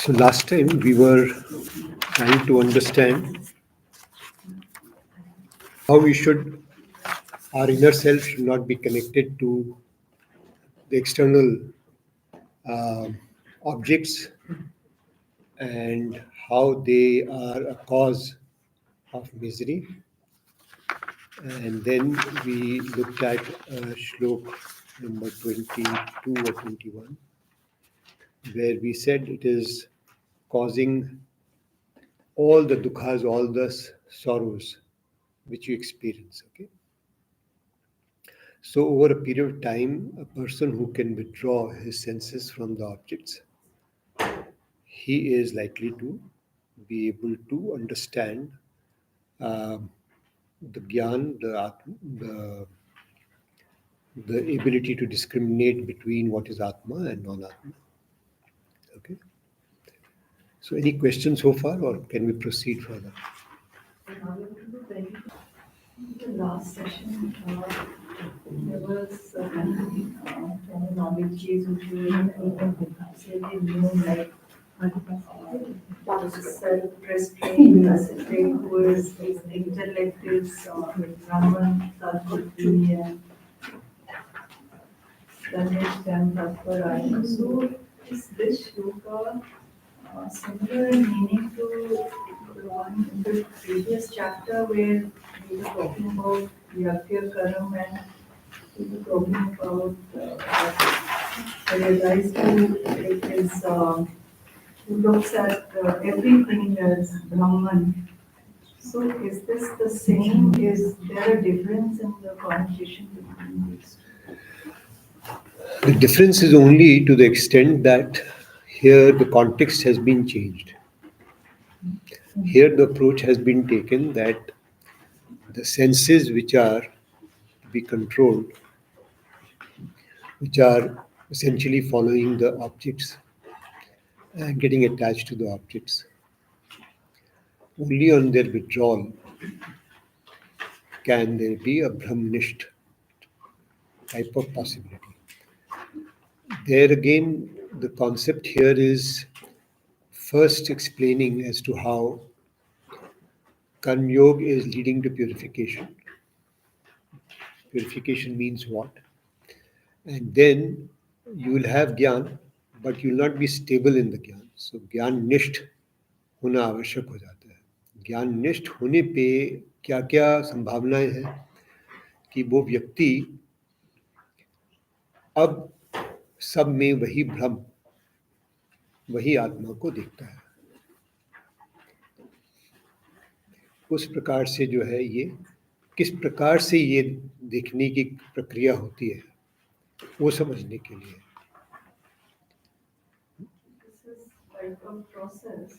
So last time we were trying to understand how our inner self should not be connected to the external objects and how they are a cause of misery. And then we looked at shlok number 22 or 21, where we said it is causing all the dukhas, all the sorrows which you experience. Okay. So over a period of time, a person who can withdraw his senses from the objects, he is likely to be able to understand the gyan, the ability to discriminate between what is Atma and non-Atma. Okay. So any questions so far, or can we proceed further? The last session, there was terminologies which were absolutely new, like self-restraint, discipline, who is intellect is Brahman, Sadbuddhi, and Ganesh and Tatparaya. So is this shloka similar in meaning to the one in the previous chapter where we were talking about Yagya Karam and we were talking about I realized it is who looks at everything as Brahman. So is this the same? Is there a difference in the connotation between these? The difference is only to the extent that here the context has been changed. Here the approach has been taken that the senses which are to be controlled, which are essentially following the objects and getting attached to the objects, only on their withdrawal can there be a Brahmanist type of possibility. There again, the concept here is first explaining as to how Karma Yoga is leading to purification. Purification means what? And then you will have Gyan, but you will not be stable in the Gyan. So Gyan Nisht होना आवश्यक हो जाता है. ज्ञान निष्ठ होने पे क्या क्या संभावनाएं हैं कि वो व्यक्ति अब सब में वही भ्रम, वही आत्मा को देखता है. उस प्रकार से जो है ये किस प्रकार से ये देखने की प्रक्रिया होती है वो समझने के लिए.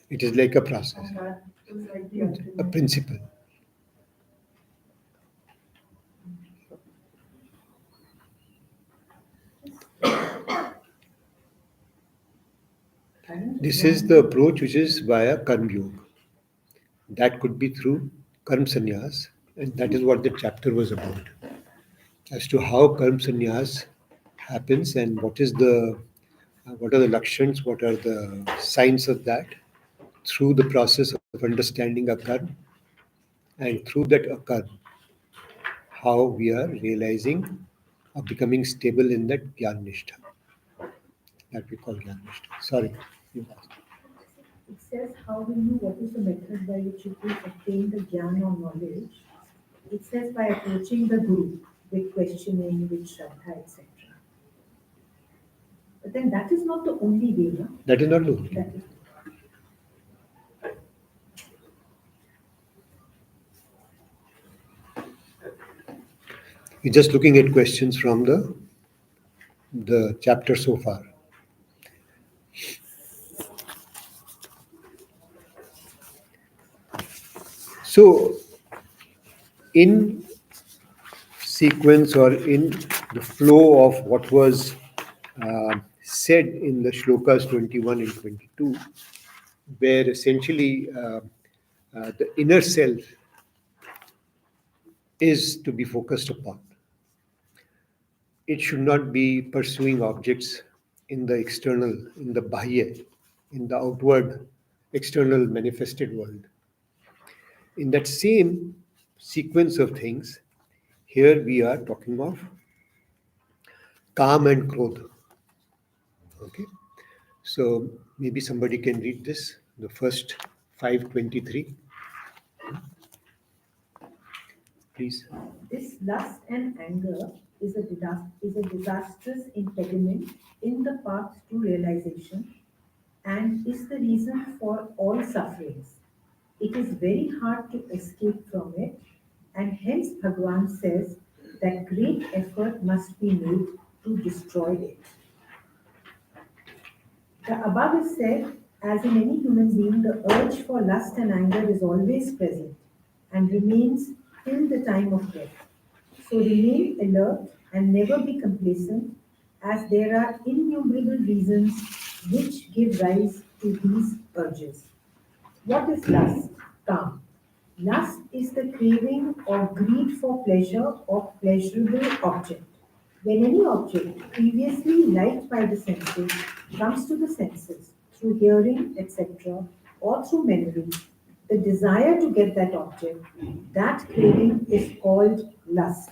It is like a process, a principle. This is the approach which is via Karma Yoga. That could be through Karma Sannyas, and that is what the chapter was about. As to how Karma Sannyas happens and what are the lakshans, what are the signs of that, through the process of understanding a karma, and through that karma, how we are realizing or becoming stable in that Gyan Nishtha. That we call Gyan Nishtha. Sorry, you asked. It says, how do you know what is the method by which you could obtain the Gyan or knowledge? It says by approaching the Guru with questioning, with Shraddha, etc. But then that is not the only way, no? That is not the only way. We're just looking at questions from the chapter so far. So, in sequence or in the flow of what was said in the shlokas 21 and 22, where essentially the inner self is to be focused upon. It should not be pursuing objects in the external, in the bahya. in the outward, external manifested world. In that same sequence of things, here we are talking of Kam and Krodh. Okay, so maybe somebody can read this, the first 523, please. This lust and anger is a disastrous impediment in the path to realization and is the reason for all sufferings. It is very hard to escape from it, and hence Bhagwan says that great effort must be made to destroy it. The above is said, as in any human being, the urge for lust and anger is always present and remains till the time of death. So remain alert and never be complacent, as there are innumerable reasons which give rise to these urges. What is lust? Calm. Lust is the craving or greed for pleasure or pleasurable object. When any object previously liked by the senses comes to the senses through hearing, etc., or through memory, the desire to get that object, that craving is called lust.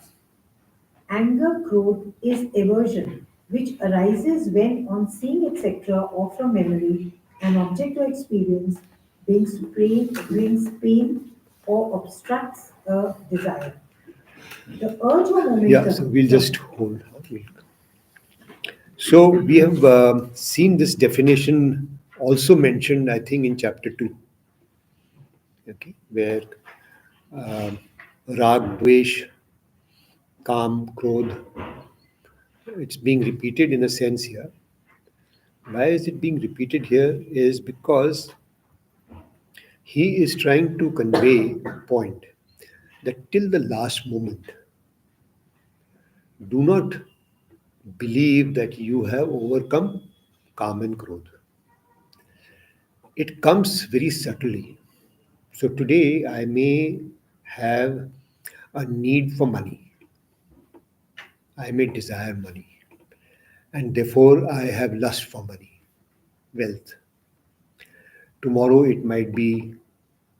Anger growth is aversion, which arises when, on seeing, etc., or from memory, an object or experience brings pain or obstructs a desire. The urge or Yeah, so momentum. we'll just hold. So we have seen this definition also mentioned, I think, in chapter 2, okay, where Rag, Dvesh, Kam, Krodh, it's being repeated in a sense here. Why is it being repeated here? Is because he is trying to convey a point that till the last moment, do not believe that you have overcome Kam and Krodh. It comes very subtly. So today I may have a need for money. I may desire money. And therefore I have lust for money, wealth. Tomorrow it might be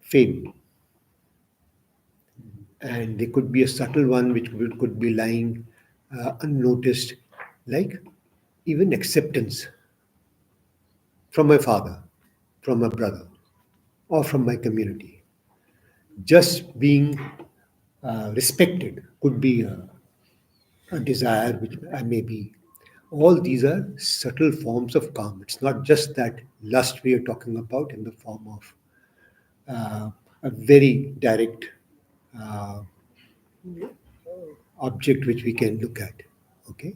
fame. And there could be a subtle one which could be lying unnoticed, like even acceptance from my father, from my brother, or from my community. Just being respected could be a desire which I may be. All these are subtle forms of calm. It's not just that lust we are talking about in the form of a very direct uh, object which we can look at. Okay,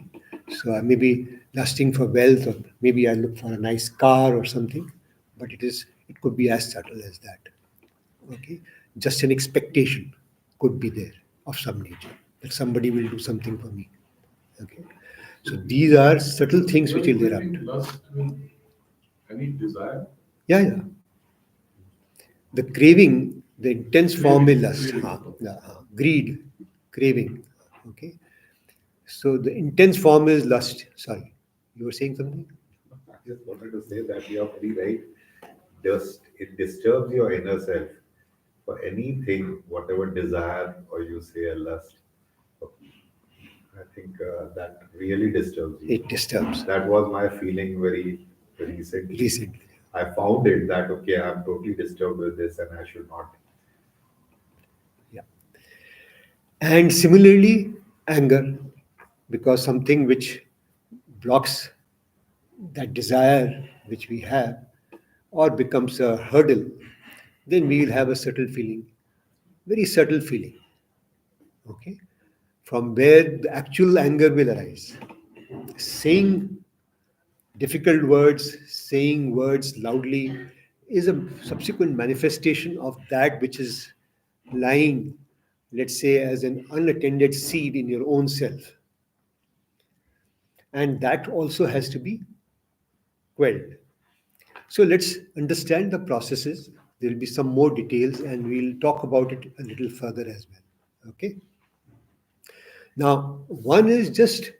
so I may be lusting for wealth, or maybe I look for a nice car or something, but it could be as subtle as that. Okay, just an expectation could be there of some nature that somebody will do something for me. Okay, so these are subtle things which will erupt. Lust mean any desire? Yeah, yeah. The craving, the intense form is lust. Craving. Yeah, greed, craving. Okay. So the intense form is lust. Sorry, you were saying something? I just wanted to say that you are very right. Just it disturbs your inner self for anything, whatever desire or you say a lust. I think that really disturbs you. It disturbs That was my feeling very recently. recently. I found it that okay, I'm totally disturbed with this, and I should not. Yeah. And similarly, anger, because something which blocks that desire which we have or becomes a hurdle, then we will have a subtle feeling, very subtle feeling. Okay. From where the actual anger will arise. Saying difficult words, saying words loudly is a subsequent manifestation of that which is lying, let's say, as an unattended seed in your own self. And that also has to be quelled. So let's understand the processes. There will be some more details and we'll talk about it a little further as well. Okay. Now, one is just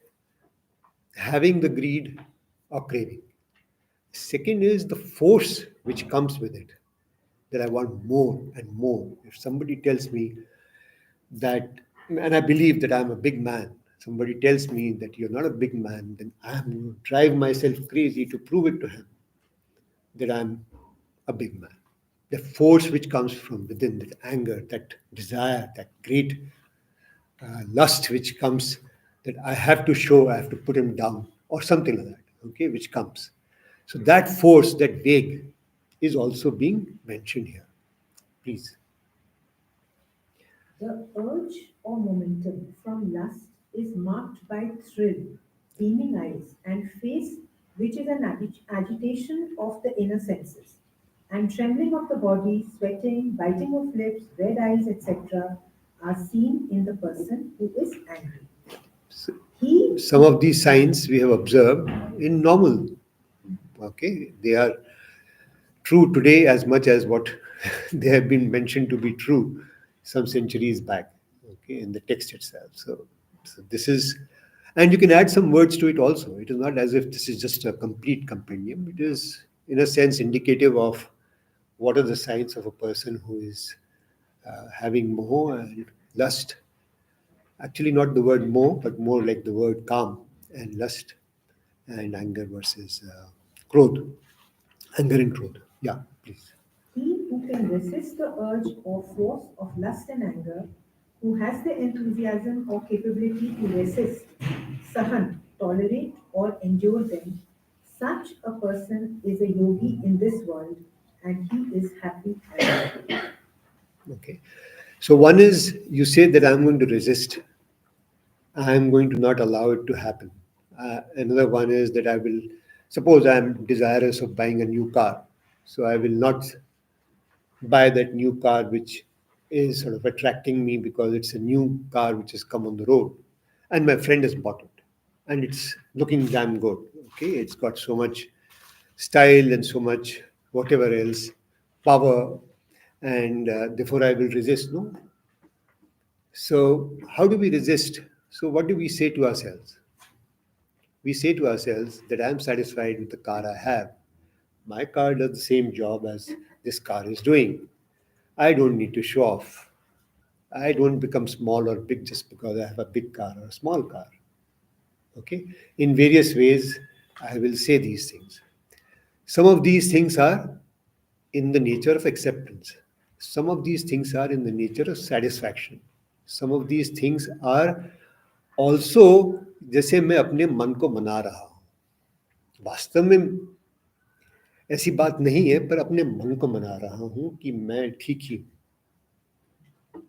having the greed or craving. Second is the force which comes with it, that I want more and more. If somebody tells me that, and I believe that I'm a big man, somebody tells me that you're not a big man, then I'm going to drive myself crazy to prove it to him that I'm a big man. The force which comes from within, that anger, that desire, that great lust which comes, that I have to show, I have to put him down, or something like that, okay, which comes. So that force, that vague, is also being mentioned here. Please. The urge or momentum from lust is marked by thrill, beaming eyes, and face, which is an agitation of the inner senses, and trembling of the body, sweating, biting of lips, red eyes, etc., are seen in the person who is angry. He Some of these signs we have observed in normal. Okay, they are true today as much as what they have been mentioned to be true some centuries back. Okay, in the text itself. So this is, and you can add some words to it also. It is not as if this is just a complete compendium. It is, in a sense, indicative of what are the signs of a person who is having moho and lust. Actually, not the word moh, but more like the word calm and lust and anger versus krodh. Anger and krodh. Yeah, please. He who can resist the urge or force of lust and anger, who has the enthusiasm or capability to resist, sahan, tolerate, or endure them, such a person is a yogi in this world and he is happy and happy. Okay. So one is you say that I'm going to resist. I'm going to not allow it to happen. Another one is that I will, suppose I'm desirous of buying a new car. So I will not buy that new car which is sort of attracting me because it's a new car which has come on the road. And my friend has bought it. And it's looking damn good. Okay. It's got so much style and so much whatever else, power. And therefore I will resist. No, so, how do we resist? So, what do we say to ourselves? We say to ourselves that I am satisfied with the car I have. My car does the same job as this car is doing. I don't need to show off. I don't become small or big just because I have a big car or a small car. Okay? In various ways, I will say these things. Some of these things are in the nature of acceptance. Some of these things are in the nature of satisfaction. Some of these things are also जैसे मैं अपने मन को मना रहा हूं, वास्तव में ऐसी बात नहीं है, पर अपने मन को मना रहा हूं कि मैं ठीक ही हूं.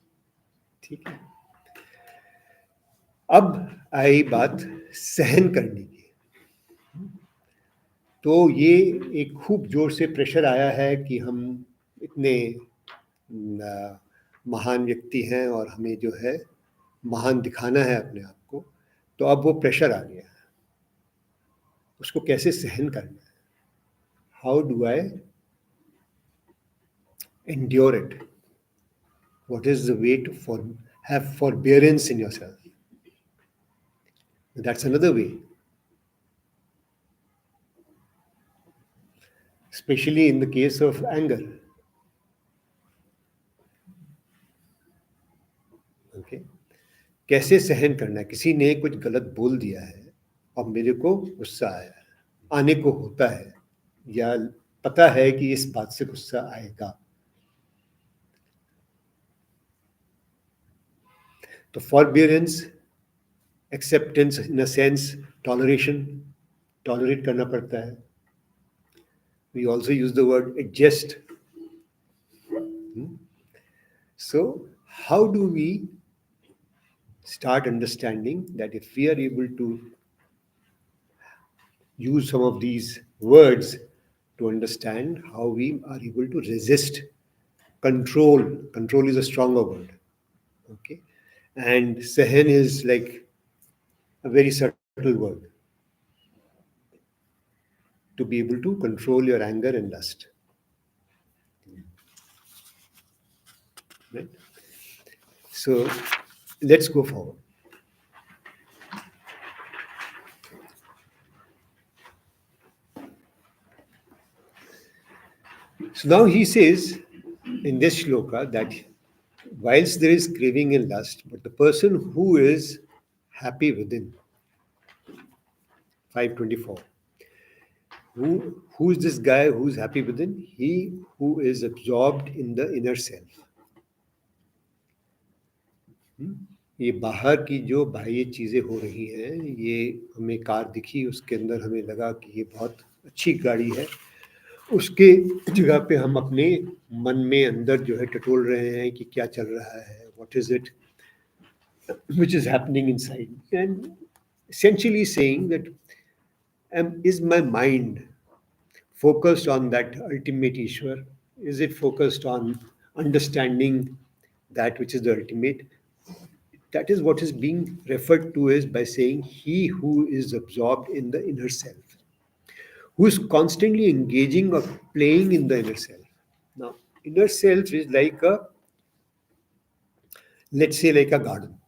ठीक है. अब आई बात सहन करने की. तो ये एक खूब जोर से प्रेशर आया है कि हम इतने महान व्यक्ति हैं और हमें जो है महान दिखाना है अपने आप को. तो अब वो प्रेशर आ गया है, उसको कैसे सहन करना है. How do I endure it? What is the way to have forbearance in yourself? That's another way. Especially in the case of anger. Okay? कैसे सहन करना है. किसी ने कुछ गलत बोल दिया है और मेरे को गुस्सा आया है, आने को होता है, या पता है कि इस बात से गुस्सा आएगा. तो forbearance, acceptance in a sense, toleration, tolerate करना पड़ता है. We also use the word adjust. So, how do we start understanding that if we are able to use some of these words to understand how we are able to resist, control is a stronger word, okay, and sahan is like a very subtle word, to be able to control your anger and lust, right? So let's go forward. So now he says in this shloka that whilst there is craving and lust, but the person who is happy within, 524, who is this guy who's happy within? He who is absorbed in the inner self. ये बाहर की जो बाह्य चीज़ें हो रही हैं, ये हमें कार दिखी, उसके अंदर हमें लगा कि ये बहुत अच्छी गाड़ी है, उसके जगह पे हम अपने मन में अंदर जो है टटोल रहे हैं कि क्या चल रहा है, what is it which is happening inside, and essentially saying that is my mind focused on that ultimate Ishwar? Is it focused on understanding that which is the ultimate? That is what is being referred to as by saying he who is absorbed in the inner self, who is constantly engaging or playing in the inner self. Now, inner self is like a, let's say, like a garden.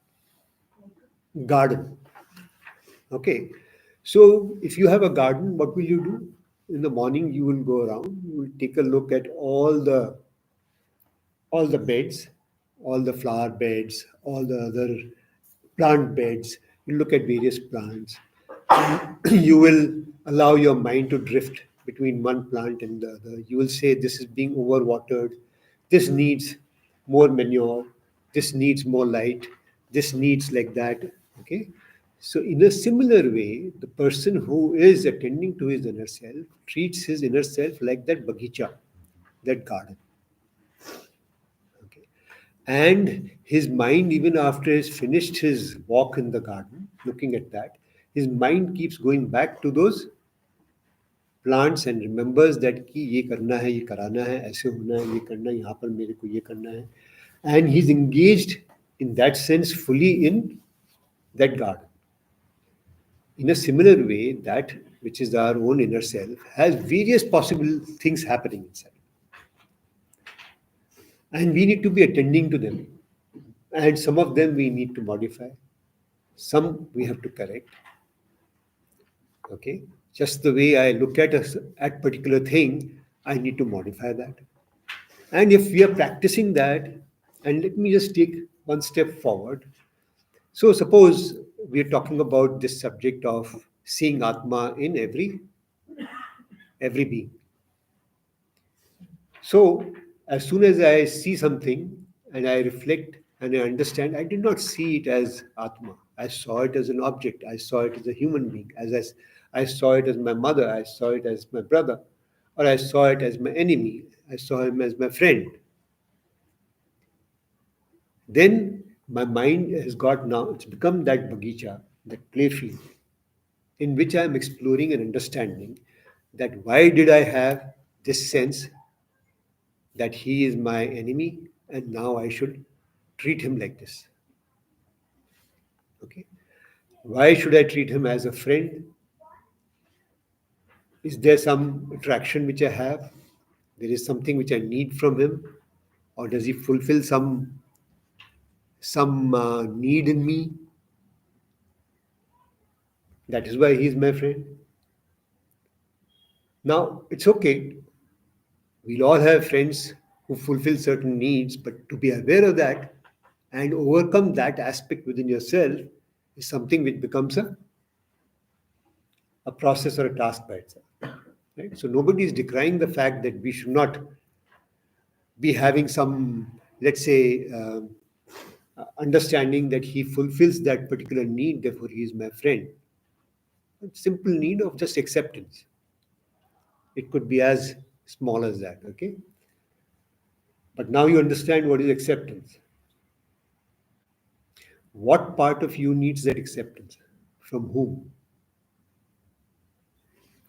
Garden. Okay. So, if you have a garden, what will you do? In the morning, you will go around, you will take a look at all the beds, all the flower beds, all the other plant beds. You look at various plants. You will allow your mind to drift between one plant and the other. You will say, this is being overwatered. This needs more manure. This needs more light. This needs like that. Okay. So, in a similar way, the person who is attending to his inner self treats his inner self like that bagicha, that garden. Okay. And his mind, even after he's finished his walk in the garden, looking at that, his mind keeps going back to those plants and remembers that कि ये करना है, ये कराना है, ऐसे होना है, ये करना है, यहाँ पर मेरे को ये करना है, and he's engaged in that sense fully in that garden. In a similar way, that which is our own inner self has various possible things happening inside, and we need to be attending to them. And some of them we need to modify, some we have to correct. Okay, just the way I look at particular thing, I need to modify that. And if we are practicing that, and let me just take one step forward. So suppose we are talking about this subject of seeing Atma in every being. So as soon as I see something and I reflect and I understand, I did not see it as Atma. I saw it as an object. I saw it as a human being. I saw it as my mother. I saw it as my brother. Or I saw it as my enemy. I saw him as my friend. Then my mind has got now, it's become that bagicha, that playfield, in which I am exploring and understanding that why did I have this sense that he is my enemy and now I should treat him like this. Okay. Why should I treat him as a friend? Is there some attraction which I have? There is something which I need from him, or does he fulfill some need in me? That is why he is my friend. Now it's okay. We'll all have friends who fulfill certain needs, but to be aware of that and overcome that aspect within yourself is something which becomes a process or a task by itself. Right? So nobody is decrying the fact that we should not be having some, let's say, understanding that he fulfills that particular need, therefore he is my friend. A simple need of just acceptance. It could be as small as that, okay? But now you understand what is acceptance. What part of you needs that acceptance? From whom?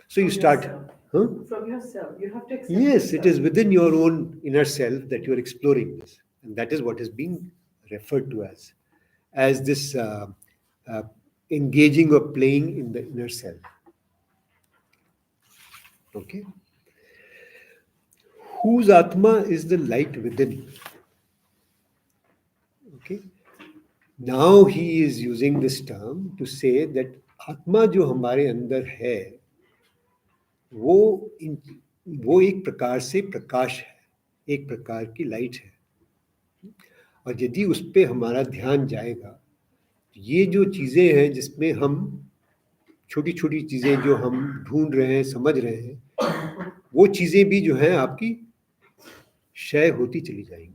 So you From start. yourself. Huh? From yourself. You have to accept Yes, it yourself. is within your own inner self that you are exploring this. And that is what is being referred to as this uh, engaging or playing in the inner self. Okay? Whose Atma is the light within? Okay? Now he is using this term to say that आत्मा जो हमारे अंदर है वो वो एक प्रकार से प्रकाश है, एक प्रकार की लाइट है। और यदि उस पर हमारा ध्यान जाएगा, तो ये जो चीज़ें हैं जिसमें हम छोटी छोटी चीज़ें जो हम ढूंढ रहे हैं, समझ रहे हैं, वो चीज़ें भी जो हैं आपकी क्षय होती चली जाएंगी.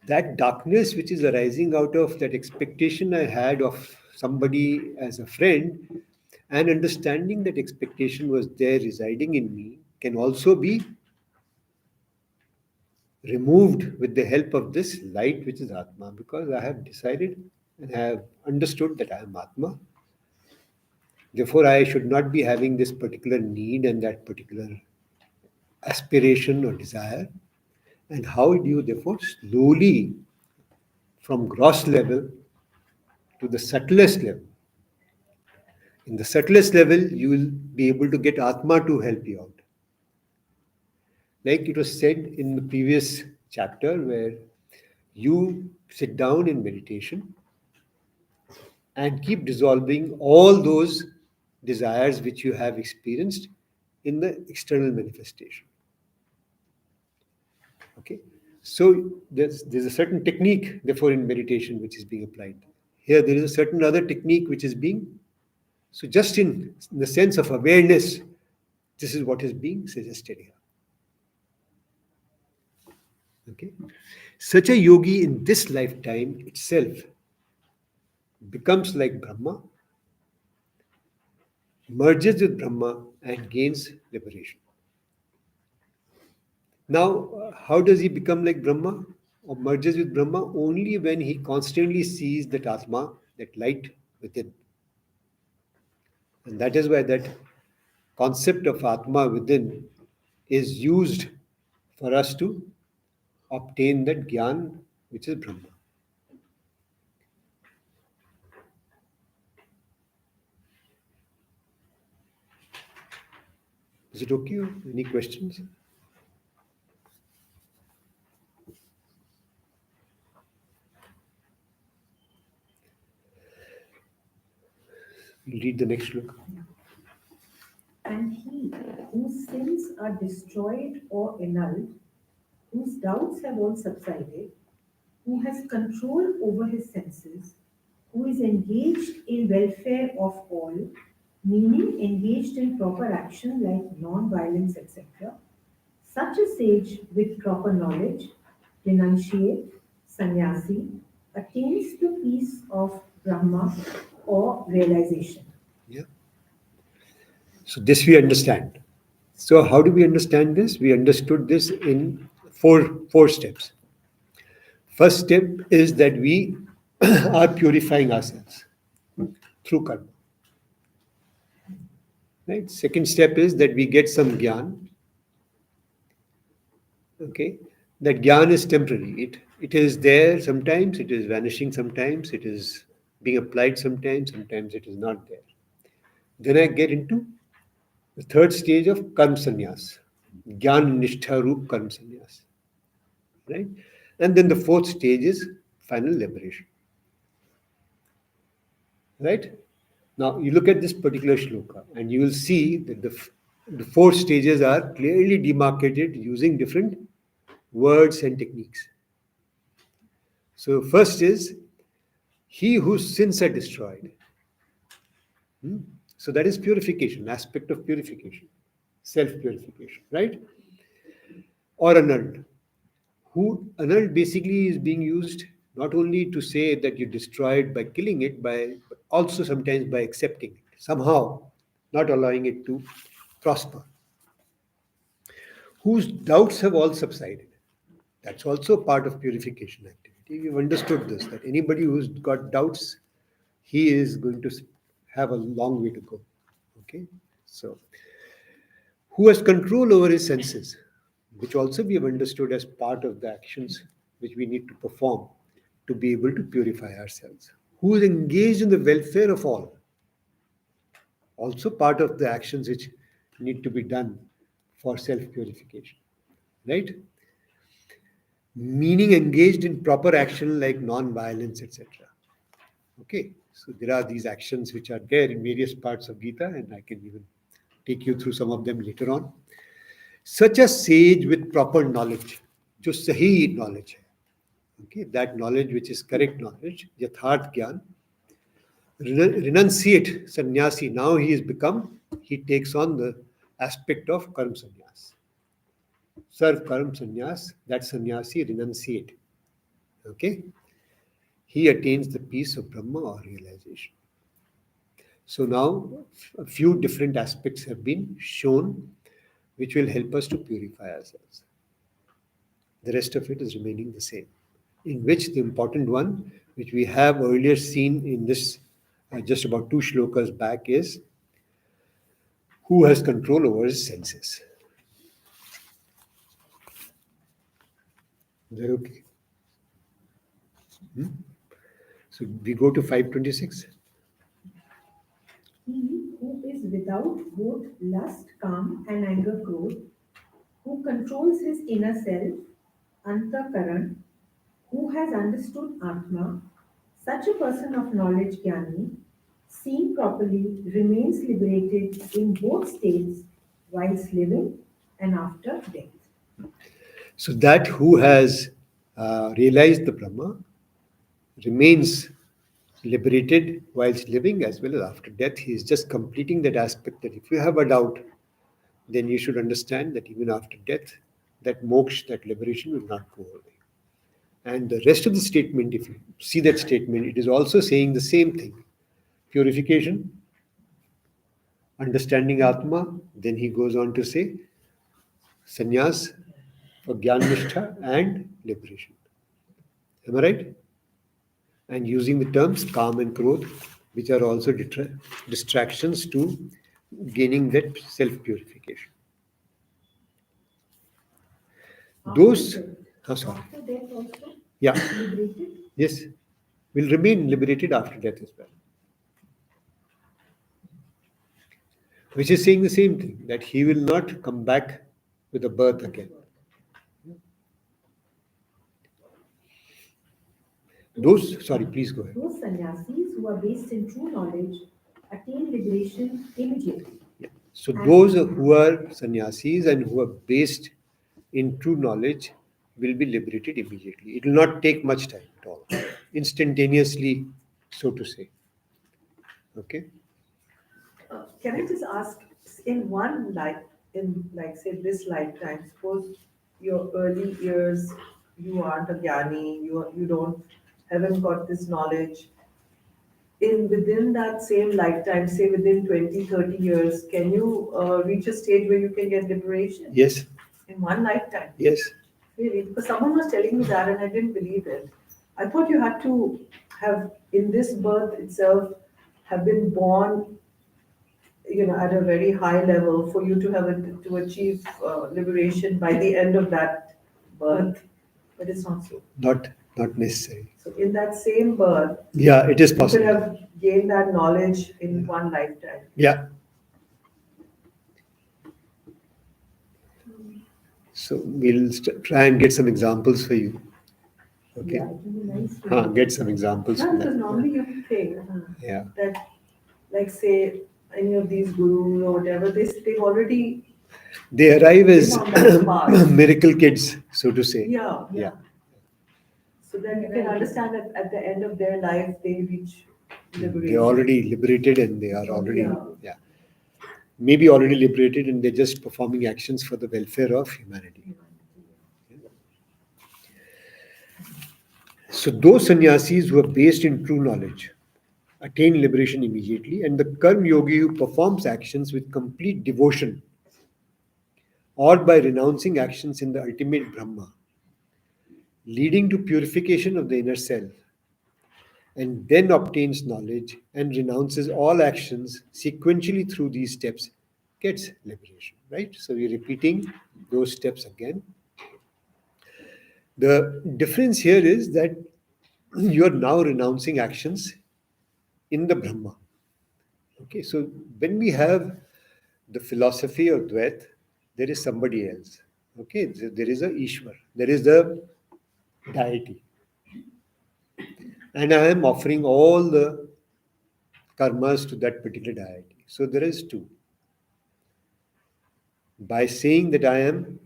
That darkness which is arising out of that expectation I had of somebody as a friend, and understanding that expectation was there residing in me, can also be removed with the help of this light which is Atma, because I have decided and have understood that I am Atma. Therefore, I should not be having this particular need and that particular aspiration or desire. And how do you therefore slowly, from gross level to the subtlest level, in the subtlest level, you will be able to get Atma to help you out. Like it was said in the previous chapter, where you sit down in meditation and keep dissolving all those desires which you have experienced in the external manifestation. Okay, so there's a certain technique, therefore, in meditation which is being applied. Here, there is a certain other technique which is being. So, just in the sense of awareness, this is what is being suggested here. Okay, such a yogi in this lifetime itself becomes like Brahma, merges with Brahma, and gains liberation. Now, how does he become like Brahma or merges with Brahma? Only when he constantly sees that Atma, that light within. And that is why that concept of Atma within is used for us to obtain that Gyan, which is Brahma. Is it okay? Any questions? Read the next look. And he whose sins are destroyed or annulled, whose doubts have all subsided, who has control over his senses, who is engaged in welfare of all, meaning engaged in proper action like non-violence, etc. Such a sage with proper knowledge, renunciate, sannyasi, attains the peace of Brahma or realization. Yeah. So this we understand. So how do we understand this? We understood this in four steps. First step is that we are purifying ourselves through karma. Right? Second step is that we get some gyan. Okay, that gyan is temporary. It is there sometimes, it is vanishing sometimes, it is being applied sometimes, sometimes it is not there. Then I get into the third stage of karma sannyas, gyan nishtha roop karma sannyas. Right? And then the fourth stage is final liberation. Right? Now you look at this particular shloka and you will see that the four stages are clearly demarcated using different words and techniques. So first is he whose sins are destroyed. So that is purification, aspect of purification, self-purification, right? Or annulled. Who annulled basically is being used not only to say that you destroyed by killing it, but also sometimes by accepting it, somehow not allowing it to prosper. Whose doubts have all subsided. That's also part of purification activity. We've understood this, that anybody who's got doubts, he is going to have a long way to go. Okay? So, who has control over his senses, which also we have understood as part of the actions which we need to perform to be able to purify ourselves. Who is engaged in the welfare of all, also part of the actions which need to be done for self purification. Right? Meaning engaged in proper action like non-violence, etc. Okay, so there are these actions which are there in various parts of Gita, and I can even take you through some of them later on. Such a sage with proper knowledge, जो सही knowledge है, okay, that knowledge which is correct knowledge, यथार्थ ज्ञान, renunciate sannyasi. Now he takes on the aspect of karm sannyas. Serve karm sannyas, that sannyasi renunciate. Okay, he attains the peace of Brahma or realization. So now a few different aspects have been shown which will help us to purify ourselves. The rest of it is remaining the same. In which the important one, which we have earlier seen in this just about 2 shlokas back, is who has control over his senses. Is that okay? So we go to 526. He who is without both lust, calm, and anger, growth, who controls his inner self, antakaran, who has understood Atma, such a person of knowledge, Jnani, seen properly, remains liberated in both states whilst living and after death. So that who has realized the Brahma remains liberated whilst living as well as after death. He is just completing that aspect that if you have a doubt, then you should understand that even after death, that moksha, that liberation will not go away. And the rest of the statement, if you see that statement, it is also saying the same thing. Purification, understanding Atma, then he goes on to say sannyas for Gyan Nishtha and liberation. Am I right? And using the terms calm and krodh, which are also distractions to gaining that self-purification. Those, sorry. After death also Yeah, liberated. yes, will remain liberated after death as well. Which is saying the same thing, that he will not come back with a birth again. Sorry, please go ahead. Those sannyasis who are based in true knowledge attain liberation immediately. Yeah. So those who are sannyasis and who are based in true knowledge will be liberated immediately. It will not take much time at all. Instantaneously, so to say. Okay? Can I just ask, in one life, in like say this lifetime, suppose your early years, you aren't a jnani, you don't, haven't got this knowledge. In within that same lifetime, say within 20, 30 years, can you reach a stage where you can get liberation? Yes. In one lifetime? Yes. Really? Because someone was telling me that and I didn't believe it. I thought you had to have, in this birth itself, have been born, at a very high level for you to have to achieve liberation by the end of that birth. But it's not so. Not necessary. So in that same birth, Yeah, it is you could possible. have gained that knowledge in one lifetime. Yeah. So we'll try and get some examples for you. Okay. Yeah, it will be nice to Get some examples. No, for because that. normally you think Yeah. that, like say, any of these gurus or whatever, they've already, They arrive as on that path. miracle kids, so to say. yeah. So then you can understand that at the end of their life, they reach liberation. They're already liberated and they are already, Yeah. maybe already liberated and they're just performing actions for the welfare of humanity. So those sannyasis who are based in true knowledge attain liberation immediately, and the karm yogi who performs actions with complete devotion or by renouncing actions in the ultimate Brahma, leading to purification of the inner self, and then obtains knowledge and renounces all actions sequentially through these steps, gets liberation. Right? So we're repeating those steps again. The difference here is that you are now renouncing actions in the Brahma. Okay, so when we have the philosophy of Dvait, there is somebody else. Okay, there is a Ishwar, there is the deity. And I am offering all the karmas to that particular deity. So there is two. by saying that I am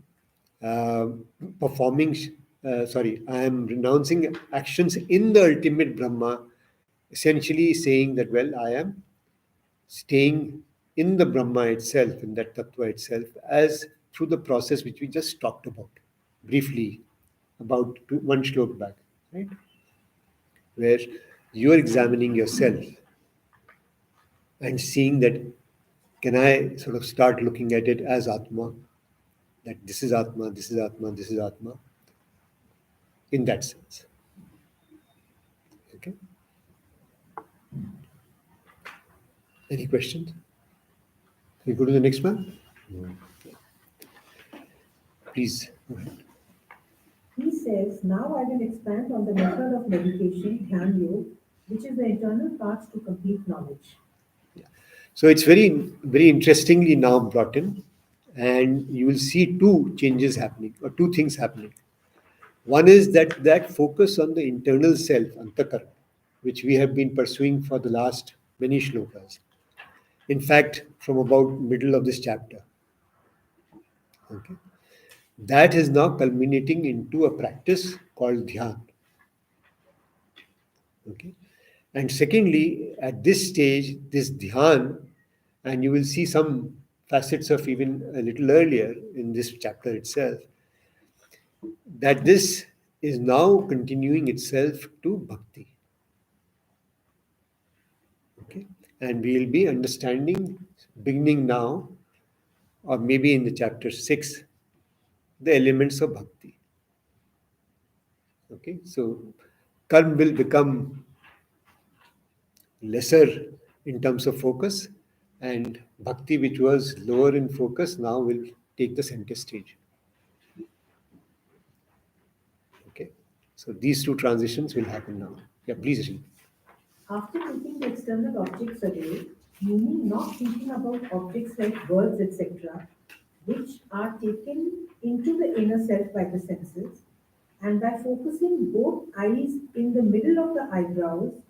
uh, performing, I am renouncing actions in the ultimate Brahma, essentially saying that, well, I am staying in the Brahma itself, in that Tattva itself, as through the process which we just talked about briefly about one shlok back, right? Where you are examining yourself and seeing that can I sort of start looking at it as Atma, that this is Atma, this is Atma, this is Atma, in that sense. Okay. Any questions? We go to the next one. Please. Go ahead. He says, now I will expand on the method of meditation, Dhyan Yoga, which is the internal path to complete knowledge. So it's very, very interestingly now brought in, and you will see two changes happening, or two things happening. One is that focus on the internal self, Antakara, which we have been pursuing for the last many shlokas. In fact, from about middle of this chapter. Okay. That is now culminating into a practice called dhyan. Okay. And secondly, at this stage, this dhyan, and you will see some facets of even a little earlier in this chapter itself, that this is now continuing itself to bhakti. Okay. And we will be understanding, beginning now, or maybe in the chapter 6, the elements of bhakti. Okay. So karma will become lesser in terms of focus, and bhakti, which was lower in focus, now will take the center stage. Okay, so these two transitions will happen now. Yeah, please read. After taking the external objects away, meaning not thinking about objects like birds, etc., which are taken into the inner self by the senses, and by focusing both eyes in the middle of the eyebrows,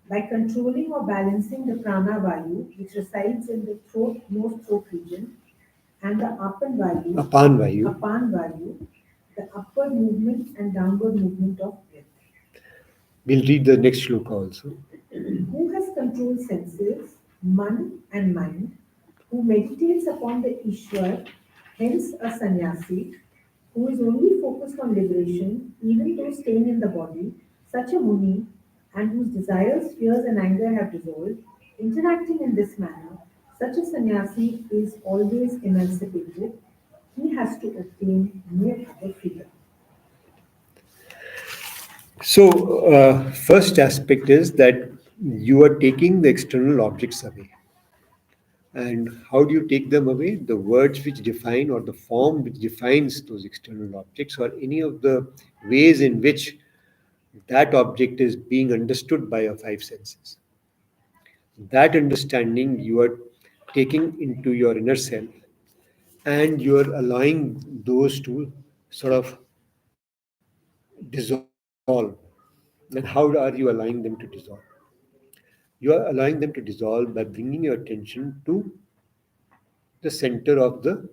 by controlling or balancing the prana vayu, which resides in the throat, nose throat region, and the apan vayu, the upward movement and downward movement of breath. We'll read the next shloka also. Who has controlled senses, man and mind, who meditates upon the Ishwar, hence a sannyasi, who is only focused on liberation, even though staying in the body, such a muni, and whose desires, fears, and anger have dissolved, interacting in this manner, such a sannyasi is always emancipated. He has to obtain no other freedom. So, first aspect is that you are taking the external objects away. And how do you take them away? The words which define, or the form which defines those external objects, or any of the ways in which that object is being understood by your five senses. That understanding you are taking into your inner self, and you are allowing those to sort of dissolve. And how are you allowing them to dissolve? You are allowing them to dissolve by bringing your attention to the center of the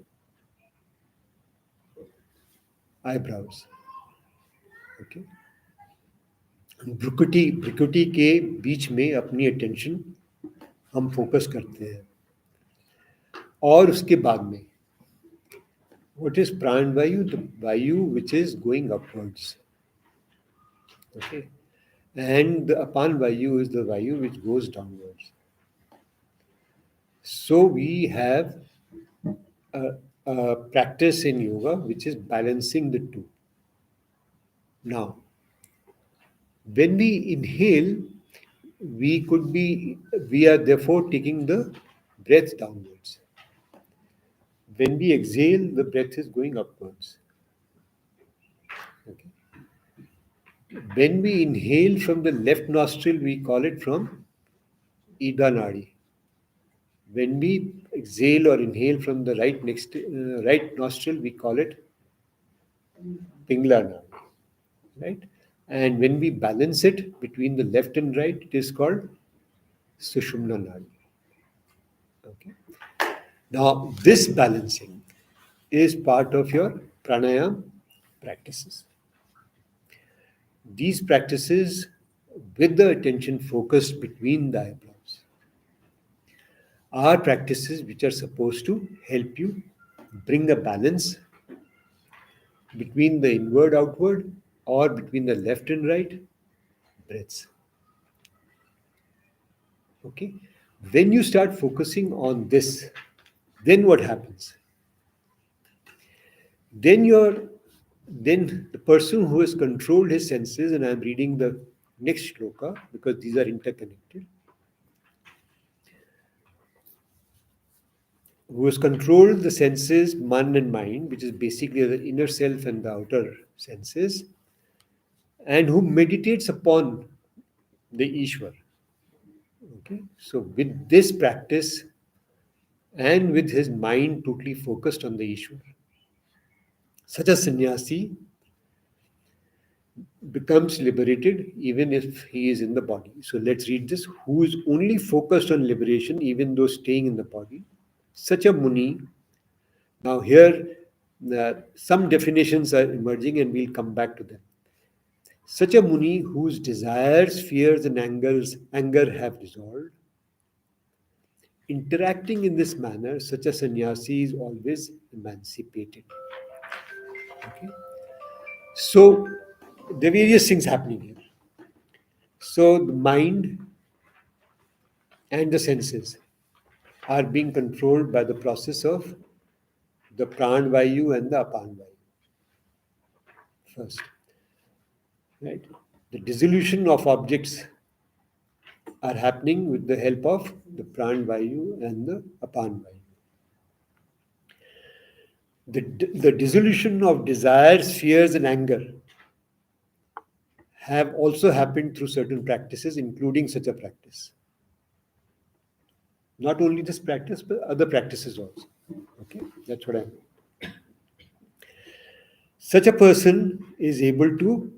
eyebrows. Okay. भ्रुकुटी भ्रुकुटी के बीच में अपनी attention हम focus करते हैं, और उसके बाद में what is pran vayu? The vayu which is going upwards. Okay. And the apan vayu is the vayu which goes downwards. So we have a practice in yoga which is balancing the two. Now, when we inhale, we are therefore taking the breath downwards. When we exhale, the breath is going upwards. Okay. When we inhale from the left nostril, we call it from Ida Nadi. When we exhale or inhale from the right nostril, we call it Pingla Nadi. Right? And when we balance it between the left and right, it is called Sushumna Nadi. Okay. Now, this balancing is part of your pranayam practices. These practices, with the attention focused between the eyebrows, are practices which are supposed to help you bring a balance between the inward outward or between the left and right breaths. Okay? When you start focusing on this, then what happens? Then then the person who has controlled his senses, and I'm reading the next shloka because these are interconnected, who has controlled the senses, man and mind, which is basically the inner self and the outer senses, and who meditates upon the Ishwar. Okay, so with this practice and with his mind totally focused on the Ishwar, such a sannyasi becomes liberated even if he is in the body. So let's read this. Who is only focused on liberation even though staying in the body. Such a muni. Now, here some definitions are emerging and we'll come back to them. Such a muni whose desires, fears, and anger have dissolved. Interacting in this manner, such a sannyasi is always emancipated. Okay? So, there are various things happening here. So, the mind and the senses are being controlled by the process of the pran vayu and the apan vayu. First, right? The dissolution of objects are happening with the help of the pran vayu and the apan vayu. The dissolution of desires, fears, and anger have also happened through certain practices, including such a practice. Not only this practice, but other practices also. Okay, that's what I mean. Such a person is able to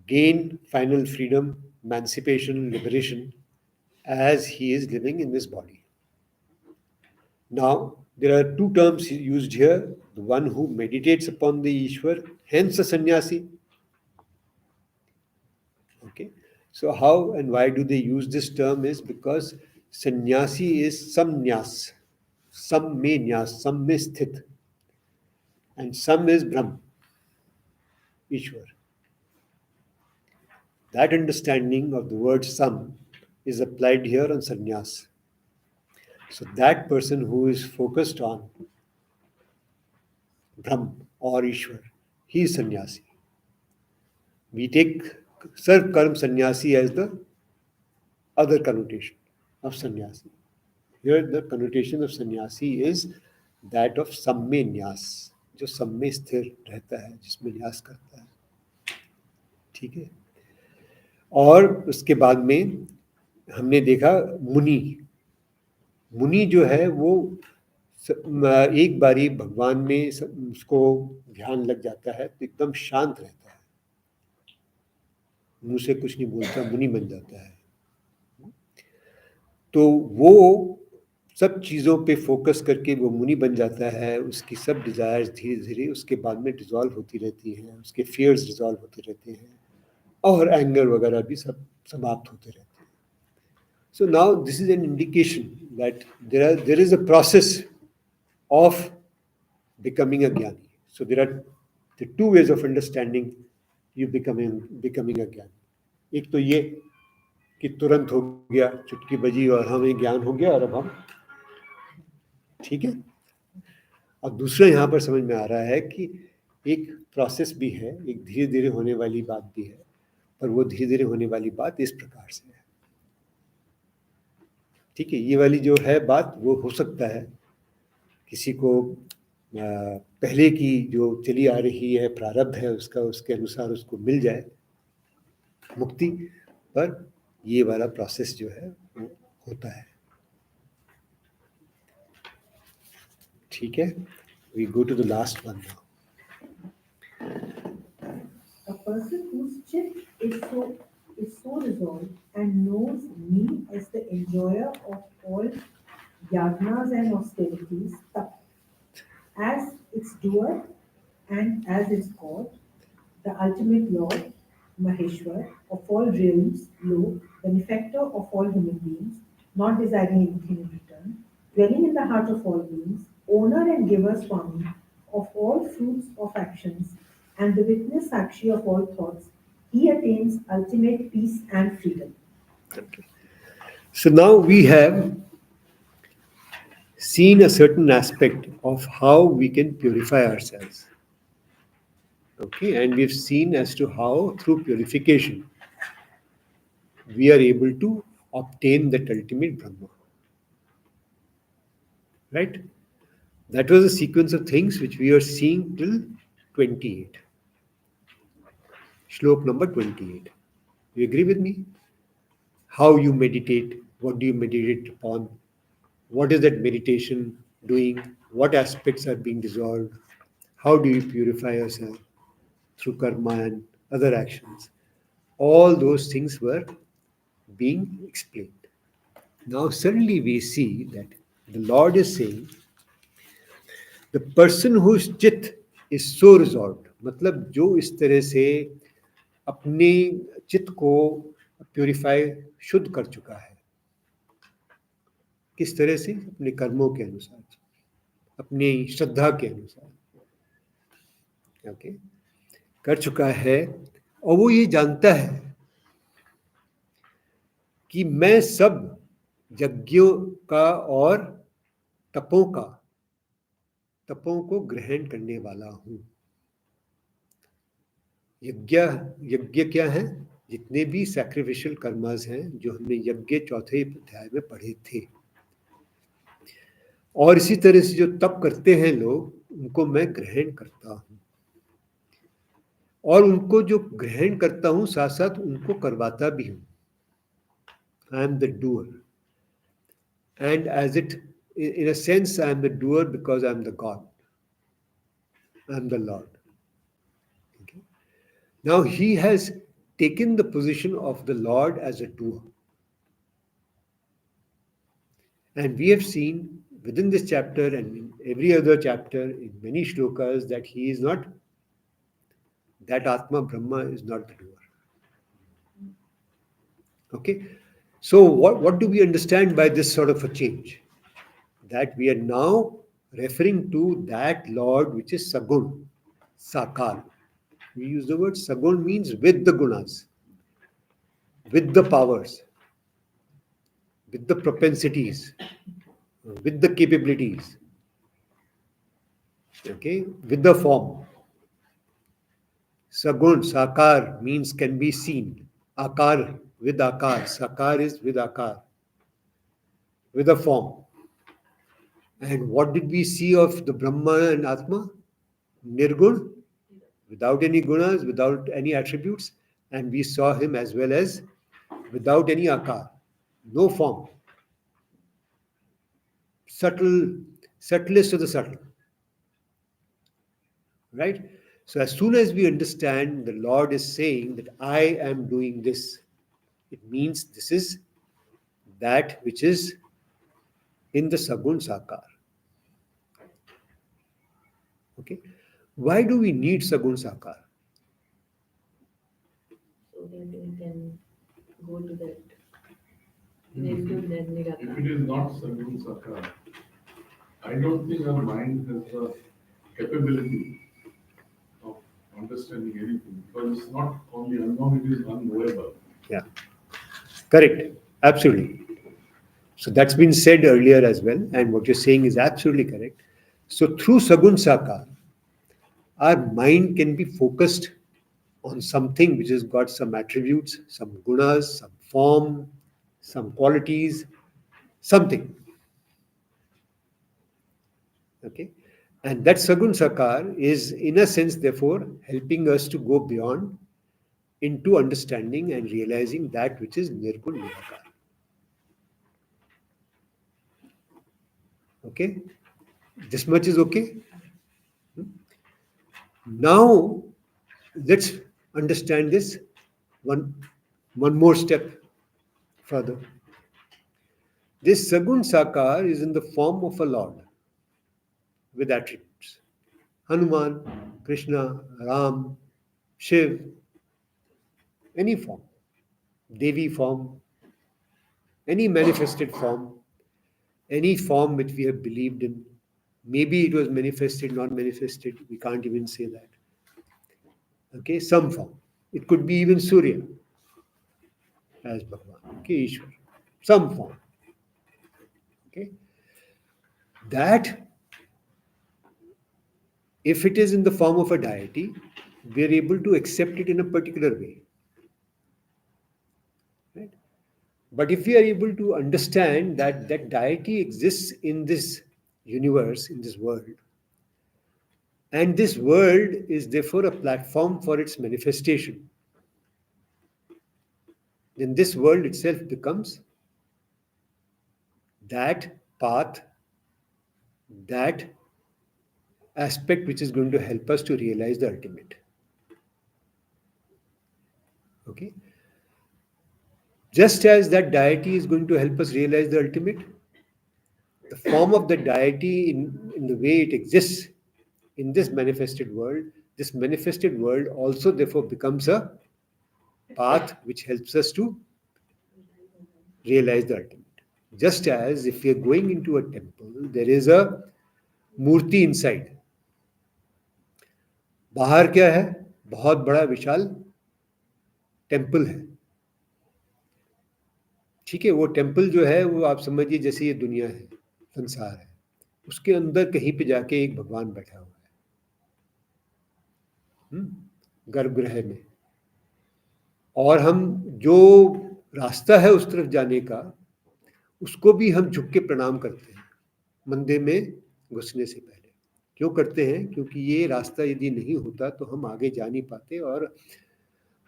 gain final freedom, emancipation, liberation as he is living in this body. Now, there are two terms used here: the one who meditates upon the Ishwar, hence a sannyasi. Okay, so how and why do they use this term is because sannyasi is samnyas, sam me nyas, sam me sthit, and sam is Brahm, Ishwar. That understanding of the word sam is applied here on sannyas. So that person who is focused on Brahm or Ishwar, he is sannyasi. We take Sarv Karm sannyasi as the other connotation of sannyasi. Here the connotation of sannyasi is that of samme न्यास, जो सब में स्थिर रहता है, जिसमें न्यास करता है. ठीक है. और उसके बाद में हमने देखा मुनि. मुनि जो है वो एक बारी भगवान में उसको ध्यान लग जाता है तो एकदम शांत रहता है, मुंह से कुछ नहीं बोलता, मुनि बन जाता है. तो वो सब चीज़ों पे फोकस करके वो मुनि बन जाता है. उसकी सब डिज़ायर्स धीरे धीरे उसके बाद में डिज़ोल्व होती रहती हैं, उसके फियर्स डिज़ोल्व होते रहते हैं और एंगर वगैरह भी सब समाप्त होते रहते हैं. So now this is an indication that there is a process of becoming a jnani. So there are the two ways of understanding you becoming a jnani. एक तो ये कि तुरंत हो गया, चुटकी बजी और हमें ज्ञान हो गया और अब हम ठीक है. और दूसरा यहाँ पर समझ में आ रहा है कि एक प्रोसेस भी है, एक धीरे धीरे होने वाली बात भी है, पर वो धीरे धीरे होने वाली बात इस प्रकार से है. ठीक है, ये वाली जो है बात वो हो सकता है किसी को पहले की जो चली आ रही है प्रारब्ध है उसका, उसके अनुसार उसको मिल जाए मुक्ति, पर ये वाला प्रोसेस जो है वो होता है. ठीक है, we go to the last one now. A person whose chit is so resolved and knows me as the enjoyer of all yagnas and austerities, as its doer and as its God, the ultimate Lord, Maheshwar, of all realms, Lok, benefactor of all human beings, not desiring anything in return, dwelling in the heart of all beings, owner and giver Swami of all fruits of actions, and the witness Sakshi of all thoughts, he attains ultimate peace and freedom. So now we have seen a certain aspect of how we can purify ourselves. Okay, and we've seen as to how through purification we are able to obtain that ultimate Brahma. Right? That was a sequence of things which we are seeing till 28. Shlok number 28. You agree with me? How you meditate, what do you meditate upon, what is that meditation doing, what aspects are being dissolved, how do you purify yourself through karma and other actions. All those things were being explained. Now, suddenly we see that the Lord is saying, the person whose चित्त is so resolved, मतलब जो इस तरह से अपने चित्त को purify शुद्ध कर चुका है, किस तरह से? अपने कर्मों के अनुसार, अपनी श्रद्धा के अनुसार, ओके, कर चुका है, और वो ये जानता है कि मैं सब यज्ञों का और तपों को ग्रहण करने वाला हूं. यज्ञ क्या है? जितने भी सैक्रिफिशियल कर्मास हैं जो हमने यज्ञ चौथे अध्याय में पढ़े थे, और इसी तरह से जो तप करते हैं लोग, उनको मैं ग्रहण करता हूं, और उनको जो ग्रहण करता हूं साथ साथ उनको करवाता भी हूं. I am the doer, and as it in a sense I am the doer because I am the God, I am the Lord. Okay? Now he has taken the position of the Lord as a doer, and we have seen within this chapter and in every other chapter in many shlokas that he is not, that Atma Brahma is not the doer. Okay, so what do we understand by this sort of a change? That we are now referring to that Lord which is Sagun, Sakar. We use the word Sagun, means with the gunas, with the powers, with the propensities, with the capabilities, okay, with the form. Sagun, Sakar means can be seen. Akar, with Akar. Sakar is with Akar, with a form. And what did we see of the Brahma and Atma? Nirgun, without any gunas, without any attributes, and we saw him as well as without any akar, no form, subtlest of the subtle. Right? So as soon as we understand the Lord is saying that I am doing this, it means this is that which is in the Sagun Sakar. Okay? Why do we need Sagun Sakar? So that we can go to that Nirgun and If Nirakar. it is not Sagun Sakar, I don't think our mind has the capability of understanding anything, because it's not only unknown, it is unknowable. Yeah. Correct. Absolutely. So that's been said earlier as well, and what you're saying is absolutely correct. So through Sagun Sakar, our mind can be focused on something which has got some attributes, some gunas, some form, some qualities, something. Okay? And that Sagun Sakar is, in a sense, therefore, helping us to go beyond into understanding and realizing that which is Nirgun Nirakar. Okay? This much is okay? Now, let's understand this one more step further. This Sagun Sakar is in the form of a Lord with attributes. Hanuman, Krishna, Ram, Shiv, any form, Devi form, any manifested form, any form which we have believed in. Maybe it was manifested, not manifested, we can't even say that. Okay, some form. It could be even Surya as Bhagwan, okay, Ishwar, some form. Okay, that if it is in the form of a deity, we are able to accept it in a particular way. Right? But if we are able to understand that that deity exists in this universe, in this world, and this world is therefore a platform for its manifestation, then this world itself becomes that path, that aspect which is going to help us to realize the ultimate. Okay? Just as that deity is going to help us realize the ultimate, the form of the deity in the way it exists in this manifested world also therefore becomes a path which helps us to realize the ultimate. Just as if we are going into a temple, there is a murti inside. बाहर क्या है? बहुत बड़ा विशाल temple है. ठीक है, वो temple जो है वो आप समझिए जैसे ये दुनिया है, संसार है, उसके अंदर कहीं पे जाके एक भगवान बैठा हुआ है, गर्भगृह में. और हम जो रास्ता है उस तरफ जाने का, उसको भी हम झुक के प्रणाम करते हैं मंदिर में घुसने से पहले. क्यों करते हैं? क्योंकि ये रास्ता यदि नहीं होता तो हम आगे जा नहीं पाते और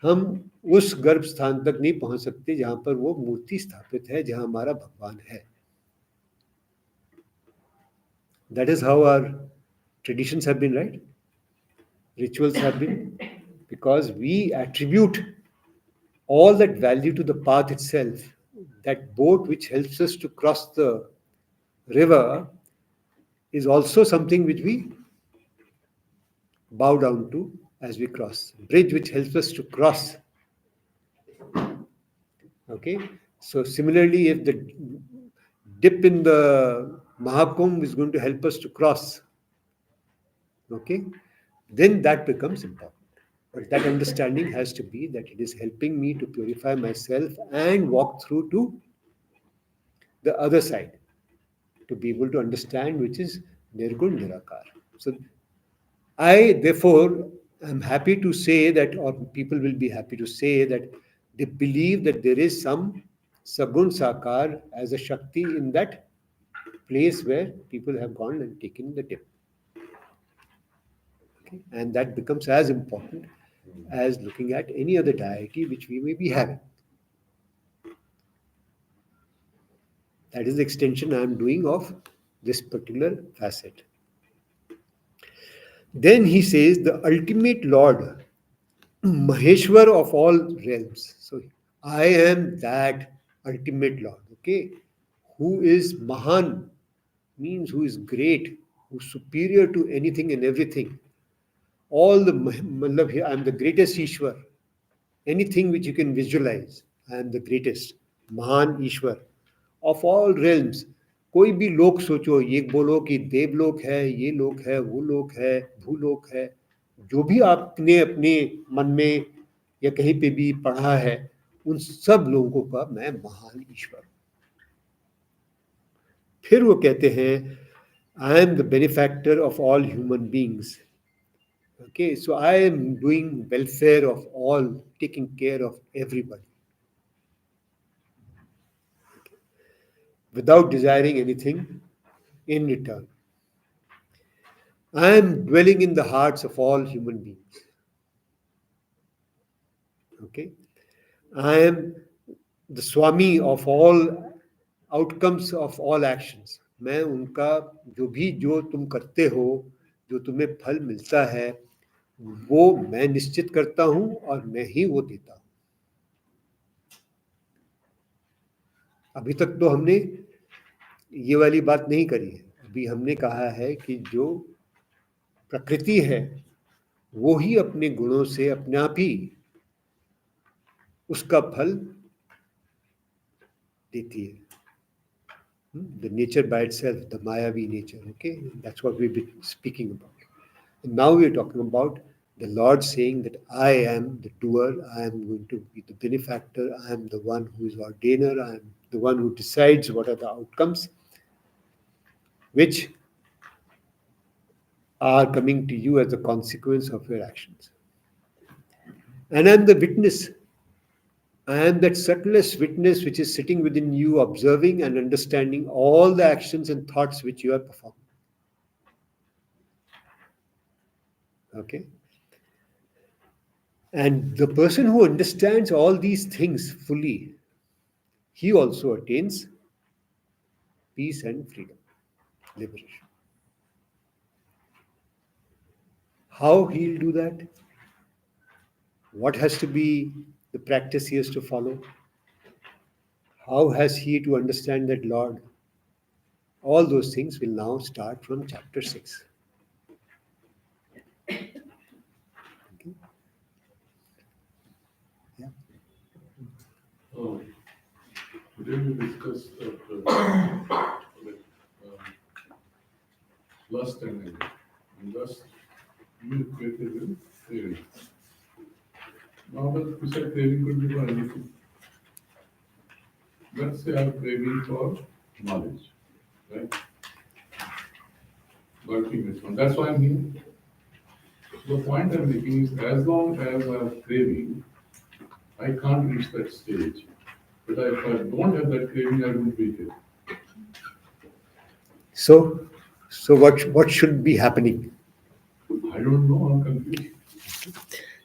हम उस गर्भ स्थान तक नहीं पहुंच सकते जहां पर वो मूर्ति स्थापित है, जहां हमारा भगवान है. That is how our traditions have been, right? Rituals have been, because we attribute all that value to the path itself. That boat which helps us to cross the river is also something which we bow down to as we cross. Bridge which helps us to cross. Okay, so similarly, if the dip in the Mahakumbh is going to help us to cross, okay, then that becomes important. But that understanding has to be that it is helping me to purify myself and walk through to the other side, to be able to understand which is Nirgun Nirakar. So I therefore am happy to say that, or people will be happy to say that they believe that there is some Sagun Sakar as a Shakti in that place where people have gone and taken the dip. Okay? And that becomes as important as looking at any other deity which we may be having. That is the extension I am doing of this particular facet. Then he says, the ultimate Lord, Maheshwar of all realms. So I am that ultimate Lord, okay, who is Mahan, means who is great, who is superior to anything and everything. All the, I am the greatest Ishwar. Anything which you can visualize, I am the greatest, Mahan Ishwar of all realms. कोई भी लोक सोचो, ये बोलो कि देवलोक है, ये लोक है, वो लोक है, भूलोक है, जो भी आपने अपने मन में या कहीं पे भी पढ़ा है, उन सब लोगों का मैं महान ईश्वर. फिर वो कहते हैं, आई am the benefactor of all human beings. Okay, so I am doing welfare of all, taking care of everybody, without desiring anything in return. I am dwelling in the hearts of all human beings. Okay, I am the Swami of all outcomes of all actions. मैं उनका जो तुम करते हो, जो तुम्हें फल मिलता है, वो मैं निश्चित करता हूं और मैं ही वो देता हूं. अभी तक तो हमने ये वाली बात नहीं करी है. अभी हमने कहा है कि जो प्रकृति है वो ही अपने गुणों से अपने आप ही उसका फल देती है. The nature by itself, the Mayavi nature, okay? That's what we've been speaking about. And now we're talking about the Lord saying that I am the doer, I am going to be the benefactor, I am the one who is ordainer, I am the one who decides what are the outcomes which are coming to you as a consequence of your actions. And I'm the witness. I am that subtlest witness which is sitting within you, observing and understanding all the actions and thoughts which you are performing. Okay? And the person who understands all these things fully, he also attains peace and freedom, liberation. How he'll do that? What has to be the practice he has to follow? How has he to understand that Lord? All those things will now start from chapter 6. Okay? Yeah. Oh, today we discussed like, lust and anger. And lust is equated with craving. Now, but we said craving could be for anything. Let's say I'm craving for knowledge, right? Working with one. That's why I'm here. The point I'm making is as long as I'm craving, I can't reach that stage. But if I don't have that craving, I won't be here. So, what should be happening? I don't know, I'm confused.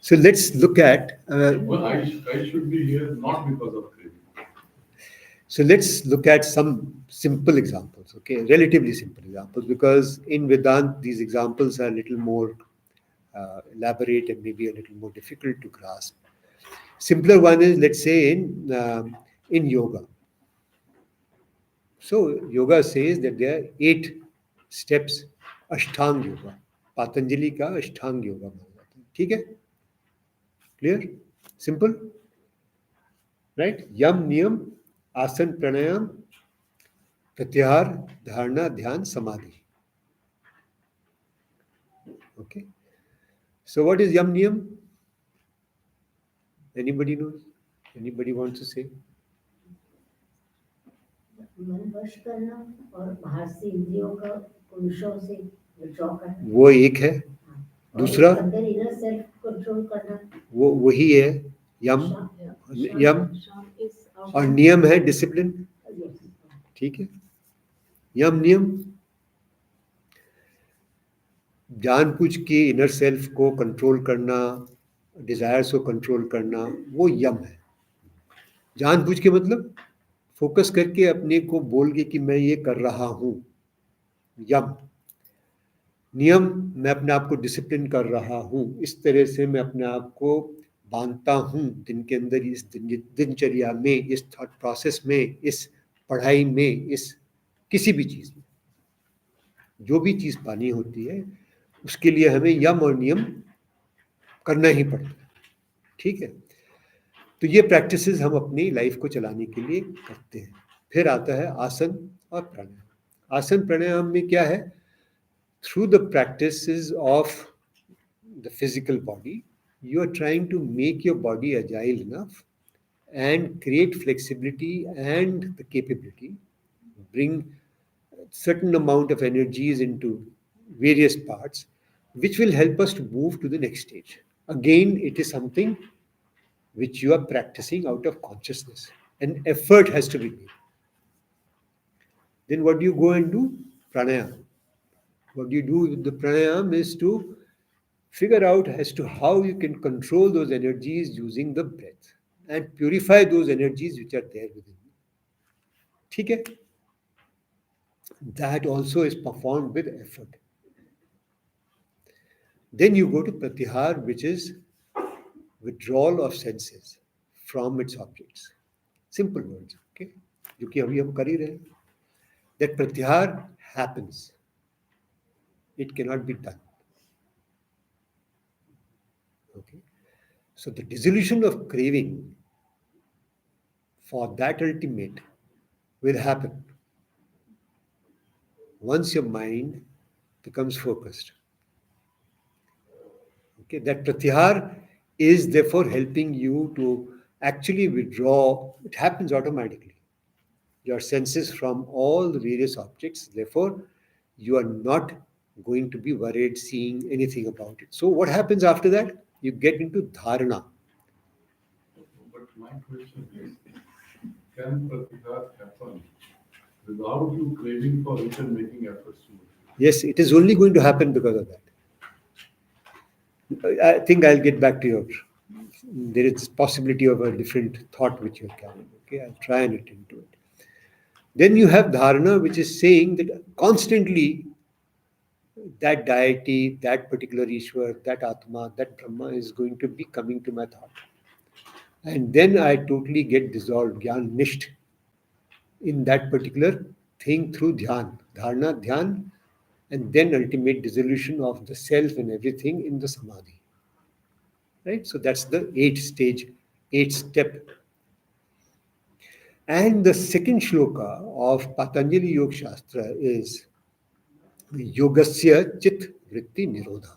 So let's look at. Well, I should be here not because of craving. So let's look at some simple examples, okay, relatively simple examples, because in Vedanta these examples are a little more elaborate and maybe a little more difficult to grasp. Simpler one is, let's say, in yoga. So yoga says that there are 8 steps, Ashtang yoga. Patanjali का अष्टांग योगा माना जाता है. ठीक है? Clear? Simple? Right? Yam, niyam, आसन, प्राणायाम, प्रत्याहार, धारणा, ध्यान, समाधि. Okay. So what is yam niyam? Anybody knows? Anybody wants to say? मन वश करना और बाहर से इंद्रियों का पुरुषों से विड्रॉ करना. वो एक है. दूसरा अंदर इनर सेल्फ कंट्रोल करना. वो वही है यम. यम और नियम है डिसिप्लिन. ठीक है. यम नियम जानबूझ के इनर सेल्फ को कंट्रोल करना, डिजायर्स को कंट्रोल करना, वो यम है. जानबूझ के मतलब फोकस करके अपने को बोल के कि मैं ये कर रहा हूं, यम. नियम, मैं अपने आप को डिसिप्लिन कर रहा हूं, इस तरह से मैं अपने आप को बांधता हूं दिन के अंदर, इस दिनचर्या में, इस थॉट प्रोसेस में, इस पढ़ाई में, इस किसी भी चीज में. जो भी चीज पानी होती है उसके लिए हमें यम और नियम करना ही पड़ता है. ठीक है. तो ये प्रैक्टिसेस हम अपनी लाइफ को चलाने के लिए करते हैं. फिर आता है आसन और प्राणायाम. आसन प्राणायाम में क्या है? Through the practices of the physical body you are trying to make your body agile enough and create flexibility and the capability, bring certain amount of energies into various parts, which will help us to move to the next stage. Again, it is something which you are practicing out of consciousness. An effort has to be made. Then what do you go and do? Pranayama. What you do with the pranayama is to figure out as to how you can control those energies using the breath and purify those energies which are there within you. ठीक है? That also is performed with effort. Then you go to pratyahar, which is withdrawal of senses from its objects. Simple words, okay? जो कि अभी हम कर ही रहे हैं. That pratyahar happens. It cannot be done. Okay. So the dissolution of craving for that ultimate will happen once your mind becomes focused. Okay, that pratyahar is therefore helping you to actually withdraw. It happens automatically. Your senses from all the various objects. Therefore, you are not going to be worried seeing anything about it. So, what happens after that? You get into dharana. But my question is, can pratihar happen without you craving for it and making efforts to it? Yes, it is only going to happen because of that. I think I'll get back to your. There is possibility of a different thought which you're carrying. Okay, I'll try and attend to it. Then you have dharana, which is saying that constantly that deity, that particular Ishwar, that Atma, that Brahma is going to be coming to my thought. And then I totally get dissolved, Gyan Nisht, in that particular thing through Dhyan, Dharana, Dhyan, and then ultimate dissolution of the self and everything in the Samadhi. Right? So that's the 8 stage, 8 step. And the second shloka of Patanjali Yoga Shastra is Yogasya Chit Vritti Nirodha.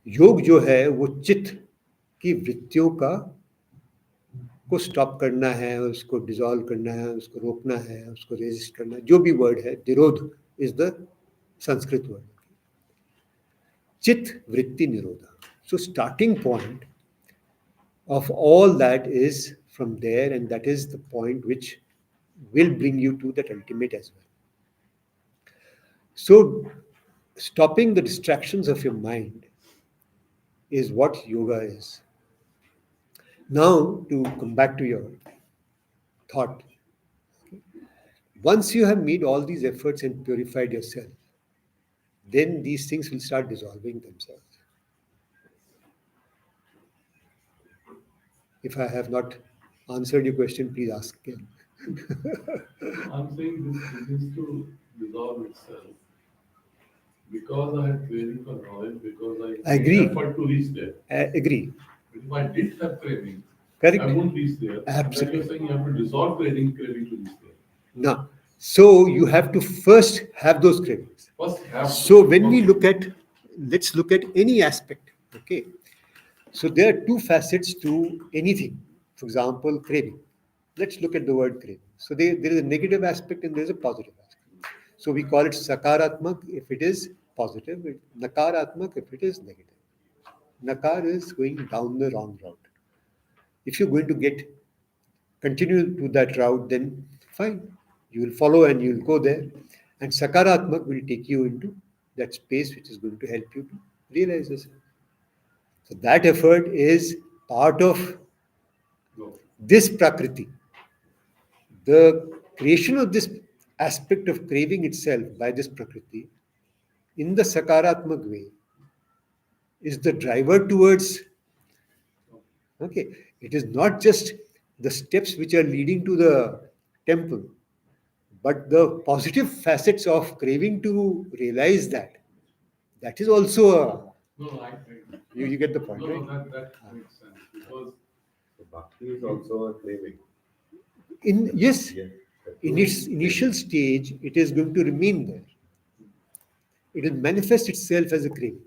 योग जो है वो चित्त की वृत्तियों का को stop करना है, उसको डिसॉल्व करना है, उसको रोकना है, उसको रेजिस्ट करना है, जो भी वर्ड है, निरोध इज द संस्कृत वर्ड, चित्त वृत्ति निरोधा. So starting point of all that is from there, and that is the point which will bring you to that ultimate as well. So stopping the distractions of your mind is what yoga is. Now to come back to your thought, once you have made all these efforts and purified yourself, then these things will start dissolving themselves. If I have not answered your question, please ask again. I'm saying this begins to dissolve itself because I had craving for knowledge, because I I made agree. effort to reach there. I agree. But if I did have craving, Correct. I won't reach there. Absolutely. And then you're saying you have to dissolve craving to reach there. Now, so you have to first have those cravings. First have. So when we look at, let's look at any aspect. Okay. So there are two facets to anything. For example, craving. Let's look at the word craving. So there is a negative aspect and there is a positive aspect. So we call it sakaratmak if it is positive, nakaratmak if it is negative. Nakar is going down the wrong route. If you're going to continue to that route, then fine. You will follow and you will go there. And Sakaratmak will take you into that space which is going to help you to realize this. So that effort is part of No. this Prakriti. The creation of this aspect of craving itself by this Prakriti in the Sakaratmak way is the driver towards, okay, it is not just the steps which are leading to the temple, but the positive facets of craving to realize that is also a, No, you get the point, no, right? that makes sense because So bhakti is also a craving. In yes, Yeah. in its initial stage, it is going to remain there. It will manifest itself as a craving,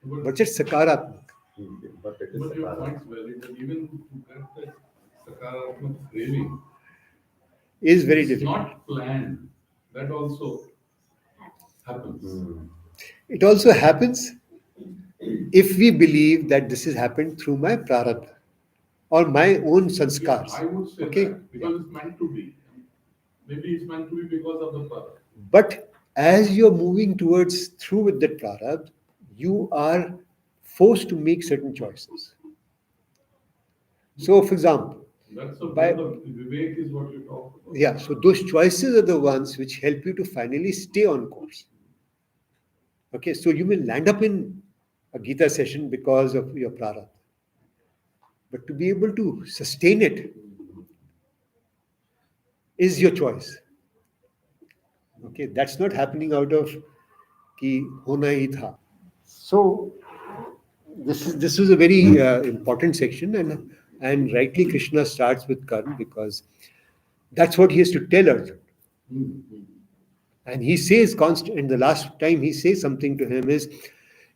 but it's sakaratmak. But it is but your sakara. point is valid that even to get that sakaratmak craving, Is very it's difficult. not planned. That also happens. Hmm. It also happens if we believe that this has happened through my prarabdha or my own Yeah, sanskars. I would say Okay, that because it's meant to be. Maybe it's meant to be because of the power. but as you're moving towards through with that prarabdha, you are forced to make certain choices. So, for example, That's the by where the vivek is what you talk about. yeah, so those choices are the ones which help you to finally stay on course. Okay, so you may land up in a Gita session because of your prarabdha, but to be able to sustain it is your choice. Okay, that's not happening out of ki hona hi tha. So this is a very important section, and rightly Krishna starts with karma because that's what he has to tell Arjuna. And he says constant, and the last time he says something to him is,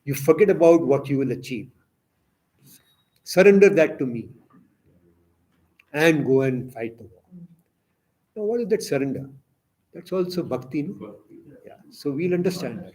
you forget about what you will achieve. Surrender that to me and go and fight the war. Now, what is that surrender? That's also bhakti, no? Bhakti. Yeah. So we'll understand that.